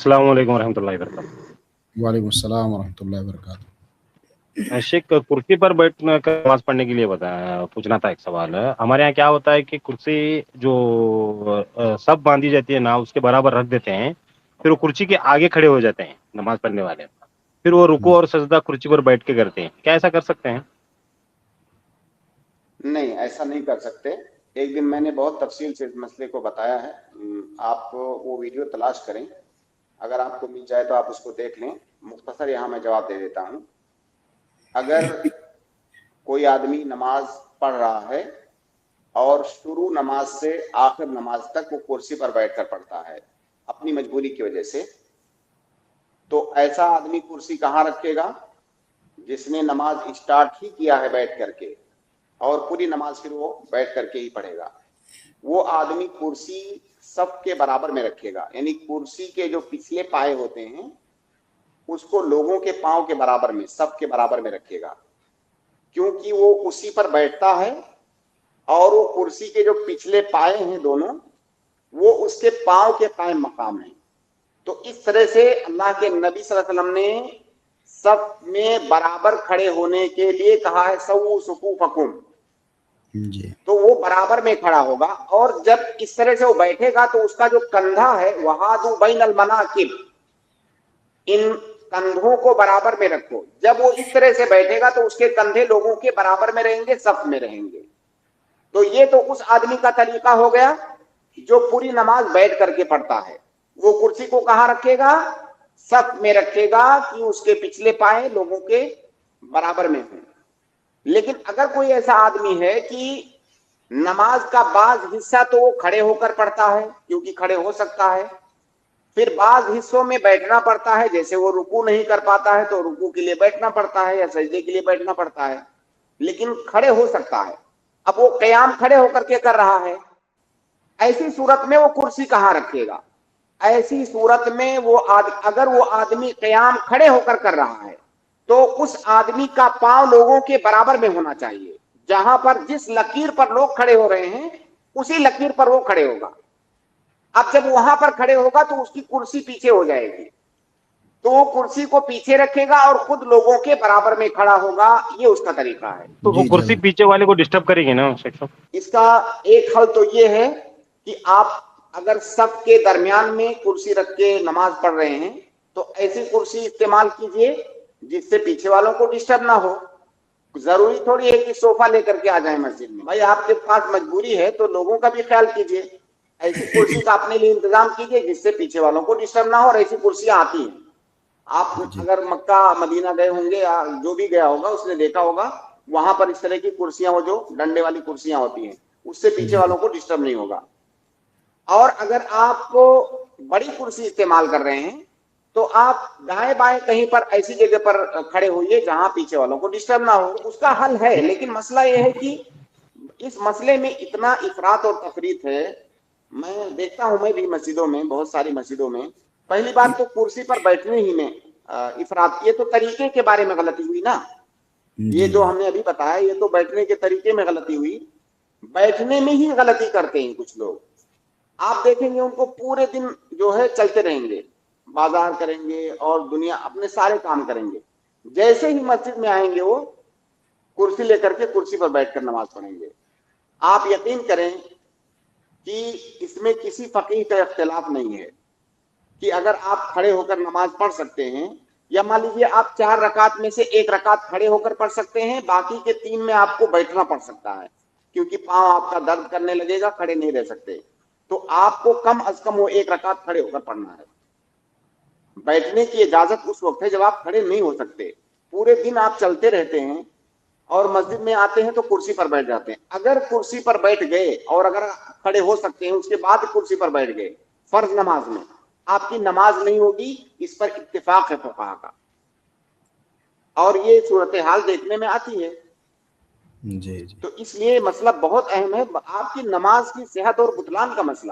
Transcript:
السلام علیکم ورحمۃ اللہ وبرکاتہ۔ وعلیکم السلام ورحمۃ اللہ وبرکاتہ۔ شیخ، کرسی پر بیٹھنے کا نماز پڑھنے کے لیے پوچھنا تھا۔ ایک سوال ہے ہمارے یہاں، کیا ہوتا ہے کہ کرسی جو سب باندھی جاتی ہے نا، اس کے برابر رکھ دیتے ہیں، پھر وہ کرسی کے آگے کھڑے ہو جاتے ہیں نماز پڑھنے والے، پھر وہ رکوع اور سجدہ کرسی پر بیٹھ کے کرتے ہیں، کیا ایسا کر سکتے ہیں؟ نہیں، ایسا نہیں کر سکتے۔ ایک دن میں نے بہت تفصیل سے اس مسئلے کو بتایا ہے، آپ وہ ویڈیو تلاش کریں، اگر آپ کو مل جائے تو آپ اس کو دیکھ لیں۔ مختصر یہاں میں جواب دے دیتا ہوں۔ اگر کوئی آدمی نماز پڑھ رہا ہے اور شروع نماز سے آخر نماز تک وہ کرسی پر بیٹھ کر پڑھتا ہے اپنی مجبوری کی وجہ سے، تو ایسا آدمی کرسی کہاں رکھے گا؟ جس نے نماز اسٹارٹ ہی کیا ہے بیٹھ کر کے، اور پوری نماز پھر وہ بیٹھ کر کے ہی پڑھے گا، وہ آدمی کرسی صف کے برابر میں رکھے گا، یعنی کرسی کے جو پچھلے پائے ہوتے ہیں اس کو لوگوں کے پاؤں کے برابر میں، صف کے برابر میں رکھے گا، کیونکہ وہ اسی پر بیٹھتا ہے اور وہ کرسی کے جو پچھلے پائے ہیں دونوں، وہ اس کے پاؤں کے قائم مقام ہیں۔ تو اس طرح سے اللہ کے نبی صلی اللہ علیہ وسلم نے صف میں برابر کھڑے ہونے کے لیے کہا ہے سووا صفوفکم، جی، تو وہ برابر میں کھڑا ہوگا، اور جب اس طرح سے وہ بیٹھے گا تو اس کا جو کندھا ہے وحاذو بین المناکب، ان کندھوں کو برابر میں رکھو۔ جب وہ اس طرح سے بیٹھے گا تو اس کے کندھے لوگوں کے برابر میں رہیں گے، صف میں رہیں گے۔ تو یہ تو اس آدمی کا طریقہ ہو گیا جو پوری نماز بیٹھ کر کے پڑھتا ہے۔ وہ کرسی کو کہاں رکھے گا؟ صف میں رکھے گا کہ اس کے پچھلے پائے لوگوں کے برابر میں ہوں۔ لیکن اگر کوئی ایسا آدمی ہے کہ نماز کا بعض حصہ تو وہ کھڑے ہو کر پڑھتا ہے کیونکہ کھڑے ہو سکتا ہے، پھر بعض حصوں میں بیٹھنا پڑتا ہے، جیسے وہ رکوع نہیں کر پاتا ہے تو رکوع کے لیے بیٹھنا پڑتا ہے یا سجدے کے لیے بیٹھنا پڑتا ہے، لیکن کھڑے ہو سکتا ہے۔ اب وہ قیام کھڑے ہو کر کے کر رہا ہے، ایسی صورت میں وہ کرسی کہاں رکھے گا؟ ایسی صورت میں اگر وہ آدمی قیام کھڑے ہو کر کر رہا ہے تو اس آدمی کا پاؤں لوگوں کے برابر میں ہونا چاہیے، جہاں پر جس لکیر پر لوگ کھڑے ہو رہے ہیں اسی لکیر پر وہ کھڑے ہوگا۔ اب جب وہاں پر کھڑے ہوگا تو اس کی کرسی پیچھے ہو جائے گی، تو وہ کرسی کو پیچھے رکھے گا اور خود لوگوں کے برابر میں کھڑا ہوگا۔ یہ اس کا طریقہ ہے۔ تو وہ جی کرسی پیچھے والے کو ڈسٹرب کرے گی نا شیخ صاحب؟ اس کا ایک حل تو یہ ہے کہ آپ اگر صف کے درمیان میں کرسی رکھ کے نماز پڑھ رہے ہیں تو ایسی کرسی استعمال کیجئے جس سے پیچھے والوں کو ڈسٹرب نہ ہو۔ ضروری تھوڑی ہے کہ صوفہ لے کر کے آ جائیں مسجد میں، بھائی آپ کے پاس مجبوری ہے تو لوگوں کا بھی خیال کیجئے، ایسی کرسی کا اپنے لیے انتظام کیجئے جس سے پیچھے والوں کو ڈسٹرب نہ ہو، اور ایسی کرسیاں آتی ہیں۔ آپ اگر مکہ مدینہ گئے ہوں گے یا جو بھی گیا ہوگا اس نے دیکھا ہوگا، وہاں پر اس طرح کی کرسیاں، وہ جو ڈنڈے والی کرسیاں ہوتی ہیں، اس سے پیچھے والوں کو ڈسٹرب نہیں ہوگا۔ اور اگر آپ بڑی کرسی استعمال کر رہے ہیں تو آپ دائیں بائیں کہیں پر ایسی جگہ پر کھڑے ہوئیے جہاں پیچھے والوں کو ڈسٹرب نہ ہو۔ اس کا حل ہے، لیکن مسئلہ یہ ہے کہ اس مسئلے میں اتنا افراط اور تفریط ہے۔ میں دیکھتا ہوں، میں بھی مسجدوں میں، بہت ساری مسجدوں میں، پہلی بات تو کرسی پر بیٹھنے ہی میں افراط، یہ تو طریقے کے بارے میں غلطی ہوئی نا، یہ جو ہم نے ابھی بتایا یہ تو بیٹھنے کے طریقے میں غلطی ہوئی۔ بیٹھنے میں ہی غلطی کرتے ہیں کچھ لوگ، آپ دیکھیں گے ان کو پورے دن جو ہے چلتے رہیں گے، بازار کریں گے اور دنیا اپنے سارے کام کریں گے، جیسے ہی مسجد میں آئیں گے وہ کرسی لے کر کے کرسی پر بیٹھ کر نماز پڑھیں گے۔ آپ یقین کریں کہ اس میں کسی فقیہ کا اختلاف نہیں ہے کہ اگر آپ کھڑے ہو کر نماز پڑھ سکتے ہیں، یا مان لیجیے آپ 4 رکعت میں سے 1 رکعت کھڑے ہو کر پڑھ سکتے ہیں، باقی کے 3 میں آپ کو بیٹھنا پڑ سکتا ہے کیونکہ پاؤں آپ کا درد کرنے لگے گا، کھڑے نہیں رہ سکتے، تو آپ کو کم از کم وہ 1 رکعت کھڑے ہو کر پڑھنا ہے۔ بیٹھنے کی اجازت اس وقت ہے جب آپ کھڑے نہیں ہو سکتے، پورے دن آپ چلتے رہتے ہیں اور مسجد میں آتے ہیں تو کرسی پر بیٹھ جاتے ہیں۔ اگر کرسی پر بیٹھ گئے اور اگر کھڑے ہو سکتے ہیں اس کے بعد کرسی پر بیٹھ گئے فرض نماز میں، آپ کی نماز نہیں ہوگی، اس پر اتفاق ہے فقہا کا، اور یہ صورتحال دیکھنے میں آتی ہے۔ جی، تو اس لیے مسئلہ بہت اہم ہے، آپ کی نماز کی صحت اور بطلان کا مسئلہ ہے۔